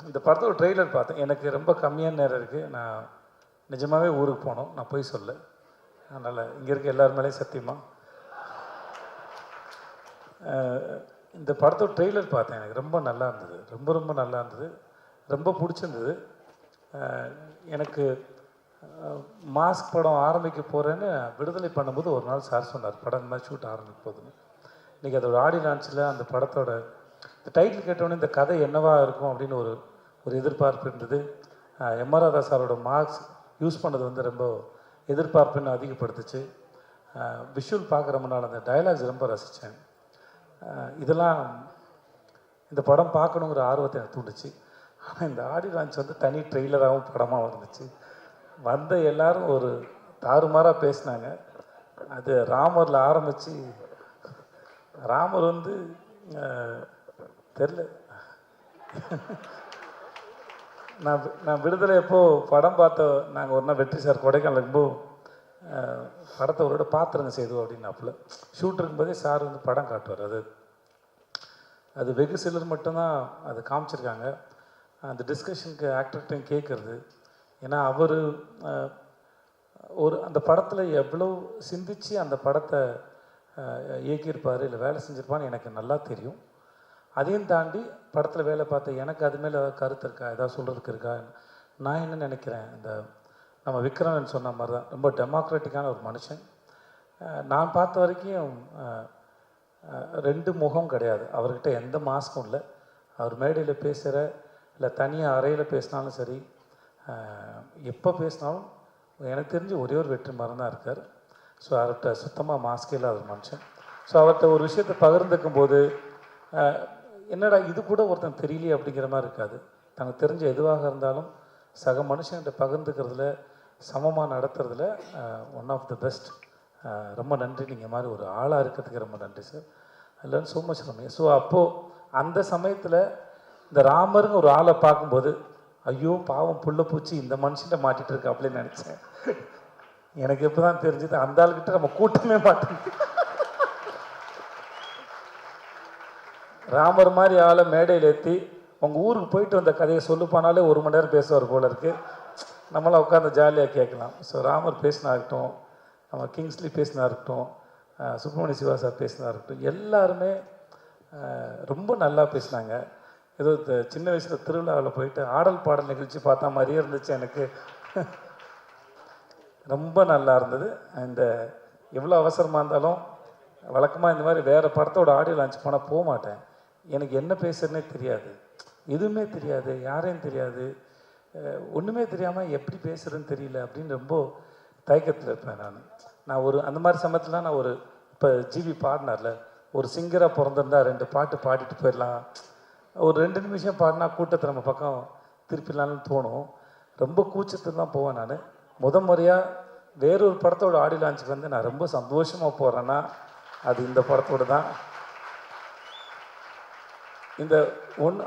இந்த படத்தோட ட்ரெய்லர் பார்த்தேன். எனக்கு ரொம்ப கம்மியான நேரம் இருக்குது. நான் நிஜமாகவே ஊருக்கு போகணும். நான் போய் சொல்ல. அதனால் இங்கே இருக்க எல்லார் மேலேயும் சத்தியமாக இந்த படத்தோட ட்ரெய்லர் பார்த்தேன். எனக்கு ரொம்ப நல்லா இருந்தது. ரொம்ப ரொம்ப நல்லா இருந்தது. ரொம்ப பிடிச்சிருந்தது. எனக்கு மாஸ்க் படம் ஆரம்பிக்க போகிறேன்னு விடுதலை பண்ணும்போது ஒரு நாள் சார் சொன்னார், படம் இந்த மாதிரி ஷூட் ஆரம்பிக்க போகுதுன்னு. இன்றைக்கி அதோட ஆடியோ லான்ச்சில் அந்த படத்தோட இந்த டைட்டில் கேட்டோன்னே இந்த கதை என்னவா இருக்கும் அப்படின்னு ஒரு எதிர்பார்ப்பு இருந்தது. எம்.ஆர். ராதா சாரோட மார்க்ஸ் யூஸ் பண்ணது வந்து ரொம்ப எதிர்பார்ப்புன்னு அதிகப்படுத்துச்சு. விஷுவல் பார்க்க ரொம்ப நாள் அந்த டயலாக்ஸ் ரொம்ப ரசித்தேன். இதெல்லாம் இந்த படம் பார்க்கணுங்கிற ஆர்வத்தை எனக்கு தூண்டுச்சு. ஆனால் இந்த ஆடியோ லான்ச் வந்து தனி ட்ரெய்லராகவும் படமாகவும் இருந்துச்சு. வந்த எல்லோரும் ஒரு தாறுமாறாக பேசினாங்க. அது ராமரில் ஆரம்பித்து ராமர் வந்து தெரில, நான் விடுதலை எப்போது படம் பார்த்த நாங்கள் ஒரு நாள் வெற்றி சார் கொடைக்கானல் இருக்கும்போது படத்தை ஒரு விட பார்த்துருங்க செய்து அப்படின்னாப்புல. ஷூட் இருக்கும்போதே சார் வந்து படம் காட்டுவார். அது வெகு சிலர் மட்டும்தான் அதை காமிச்சிருக்காங்க. அந்த டிஸ்கஷனுக்கு ஆக்டர்கிட்டையும் கேட்குறது. ஏன்னா அவர் அந்த படத்தில் எவ்வளோ சிந்தித்து அந்த படத்தை இயக்கியிருப்பார், இல்லை வேலை செஞ்சுருப்பான்னு எனக்கு நல்லா தெரியும். அதையும் தாண்டி படத்தில் வேலை பார்த்த எனக்கு அது மேலே ஏதாவது கருத்து இருக்கா, ஏதாவது சொல்கிறதுக்கு இருக்கா? நான் என்ன நினைக்கிறேன், இந்த நம்ம விக்ரமன் சொன்ன மாதிரி தான் ரொம்ப டெமோக்ராட்டிக்கான ஒரு மனுஷன். நான் பார்த்த வரைக்கும் ரெண்டு முகம் கிடையாது அவர்கிட்ட. எந்த மாஸ்க்கும் இல்லை. அவர் மேடையில் பேசுகிற இல்லை தனியாக அறையில் பேசினாலும் சரி, எப்போ பேசினாலும் எனக்கு தெரிஞ்சு ஒரே ஒரு வெற்றி மரம் தான் இருக்கார். ஸோ அவர்கிட்ட சுத்தமாக மாஸ்கே இல்லாத ஒரு மனுஷன். ஸோ அவர்கிட்ட ஒரு விஷயத்தை பகிர்ந்துக்கும் போது என்னடா இது கூட ஒருத்தன் தெரியலையே அப்படிங்கிற மாதிரி இருக்காது. தனக்கு தெரிஞ்ச எதுவாக இருந்தாலும் சக மனுஷன்கிட்ட பகிர்ந்துக்கிறதுல சமமாக நடத்துறதுல ஒன் ஆஃப் த பெஸ்ட். ரொம்ப நன்றி. நீங்கள் மாதிரி ஒரு ஆளாக இருக்கிறதுக்கு ரொம்ப நன்றி sir. I learn so much from you. So அப்போது அந்த சமயத்தில் இந்த ராமருங்க ஒரு ஆளை பார்க்கும்போது ஐயோ பாவம் புள்ள பூச்சி இந்த மனுஷன்ட்ட மாட்டிகிட்டு இருக்கு அப்படின்னு நினச்சேன். எனக்கு எப்போ தான் தெரிஞ்சது அந்த ஆளுக்கிட்ட நம்ம கூட்டமே மாட்டேங்குது. ராமர் மாதிரி ஆளை மேடையில் ஏற்றி உங்கள் ஊருக்கு போயிட்டு வந்த கதையை சொல்லுப்பானாலே 1 மணி நேரம் பேசுவார் போல இருக்குது. நம்மளாம் உட்காந்து ஜாலியாக கேட்கலாம். ஸோ ராமர் பேசினா இருக்கட்டும், நம்ம கிங்ஸ்லி பேசினா இருக்கட்டும், சுப்பிரமணிய சிவா சார் பேசினா இருக்கட்டும், எல்லாருமே ரொம்ப நல்லா பேசினாங்க. ஏதோ சின்ன வயசில் திருவிழாவில் போயிட்டு ஆடல் பாடல் நிகழ்ச்சி பார்த்தா மாதிரியே இருந்துச்சு எனக்கு. ரொம்ப நல்லா இருந்தது. இந்த எவ்வளோ அவசரமாக இருந்தாலும் வழக்கமாக இந்த மாதிரி வேறு படத்தோட ஆடியோ லான்ச் போனால் போக மாட்டேன். எனக்கு என்ன பேசுறதுனே தெரியாது, எதுவுமே தெரியாது, யாரையும் தெரியாது, ஒன்றுமே தெரியாமல் எப்படி பேசுகிறேன்னு தெரியல அப்படின்னு ரொம்ப தயக்கத்தில் இருப்பேன். நான் ஒரு அந்த மாதிரி சமயத்தில் நான் ஒரு இப்போ ஜிவி பாடினார்ல, ஒரு சிங்கராக பிறந்திருந்தா 2 பாட்டு பாடிட்டு போயிடலாம், ஒரு 2 நிமிஷம் பாடினா கூட்டத்தை நம்ம பக்கம் திருப்பிடலான்னு தோணும். ரொம்ப கூச்சத்தில் தான் போவேன். நான் முறையாக வேறொரு படத்தோட ஆடியோ லான்ச்சுக்கு வந்து நான் ரொம்ப சந்தோஷமாக போகிறேன்னா அது இந்த படத்தோடு தான். இந்த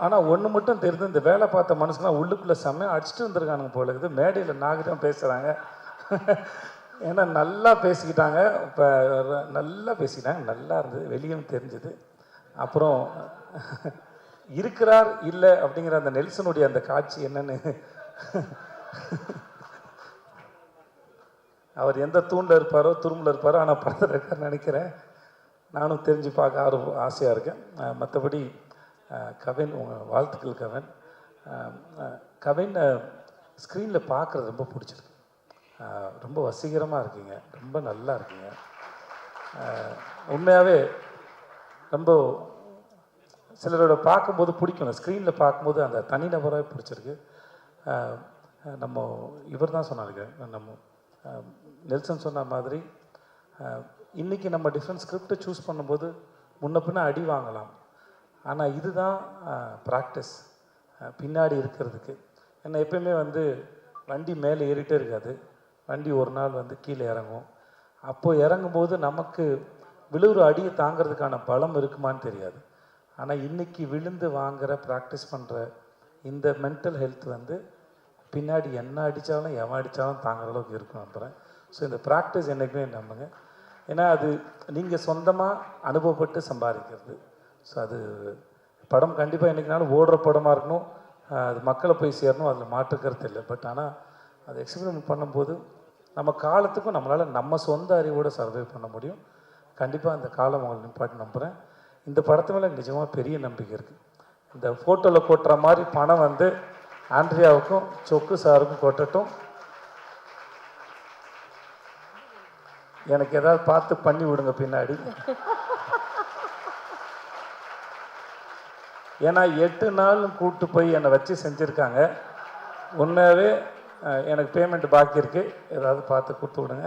ஆனால் ஒன்று மட்டும் தெரியுது, இந்த வேலை பார்த்த மனுஷங்களாம் உள்ளுக்குள்ளே செம்மையாக அடிச்சுட்டு வந்துருக்கானுங்க போல இருக்குது. மேடையில் நாகரிகம் பேசுகிறாங்க. ஏன்னா நல்லா பேசிக்கிட்டாங்க. இப்போ நல்லா பேசிக்கிட்டாங்க, நல்லா இருந்தது, வெளியும் தெரிஞ்சுது. அப்புறம் இருக்கிறார் இல்லை அப்படிங்கிற அந்த நெல்சனுடைய அந்த காட்சி என்னன்னு, அவர் எந்த தூண்டில் இருப்பாரோ துரும்பில் இருப்பாரோ, ஆனால் படத்தில் இருக்காருன்னு நினைக்கிறேன். நானும் தெரிஞ்சு பார்க்க ஆசையாக இருக்கேன். மற்றபடி கவின், உங்கள் வாழ்த்துக்கள் கவின். கவின் ஸ்க்ரீனில் பார்க்குறது ரொம்ப பிடிச்சிருக்கு. ரொம்ப வசீகரமாக இருக்கீங்க, ரொம்ப நல்லா இருக்கீங்க. உண்மையாகவே ரொம்ப சிலரோட பார்க்கும்போது பிடிக்கும், ஸ்க்ரீனில் பார்க்கும்போது அந்த தனிநபராக பிடிச்சிருக்கு. நம்ம இவர் தான் சொன்னாருங்க, நம்ம நெல்சன் சொன்ன மாதிரி இன்றைக்கி நம்ம டிஃப்ரெண்ட் ஸ்கிரிப்டை சூஸ் பண்ணும்போது முன்ன பின்ன அடி வாங்கலாம். ஆனால் இதுதான் ப்ராக்டிஸ் பின்னாடி இருக்கிறதுக்கு. ஏன்னா எப்பயுமே வந்து வண்டி மேலே ஏறிட்டே இருக்காது, வண்டி ஒரு நாள் வந்து கீழே இறங்கும். அப்போது இறங்கும்போது நமக்கு விழுவுற அடியை தாங்கிறதுக்கான பலம் இருக்குமான்னு தெரியாது. ஆனால் இன்றைக்கி விழுந்து வாங்குகிற ப்ராக்டிஸ் பண்ணுற இந்த மென்டல் ஹெல்த் வந்து பின்னாடி என்ன அடித்தாலும் எவன் அடித்தாலும் தாங்குற அளவுக்கு இருக்கும் நம்புகிறேன். ஸோ இந்த ப்ராக்டிஸ் என்றைக்குமே நம்புங்க. ஏன்னா அது நீங்கள் சொந்தமாக அனுபவப்பட்டு சம்பாதிக்கிறது. ஸோ அது படம் கண்டிப்பாக என்றைக்குனாலும் ஓடுற படமாக இருக்கணும், அது மக்களை போய் சேரணும், அதில் மாற்றுக்கிறது இல்லை. பட் ஆனால் அது எக்ஸ்பெரிமெண்ட் பண்ணும்போது நம்ம காலத்துக்கும் நம்மளால் நம்ம சொந்த அறிவோடு சர்வை பண்ண முடியும். கண்டிப்பாக அந்த காலம் அவங்களை நிப்பாட்டி நம்புகிறேன். இந்த படத்து மேலே நிஜமாக பெரிய நம்பிக்கை இருக்குது. இந்த ஃபோட்டோவில் கொட்டுற மாதிரி பணம் வந்து ஆண்ட்ரியாவுக்கும் சொக்கு சாருக்கும் கொட்டட்டும். எனக்கு ஏதாவது பார்த்து பண்ணி விடுங்க பின்னாடி. ஏன்னா 8 நாள் கூப்பிட்டு போய் என்னை வச்சு செஞ்சுருக்காங்க. உண்மையாகவே எனக்கு பேமெண்ட் பாக்கி இருக்குது, ஏதாவது பார்த்து கொடுத்து விடுங்க.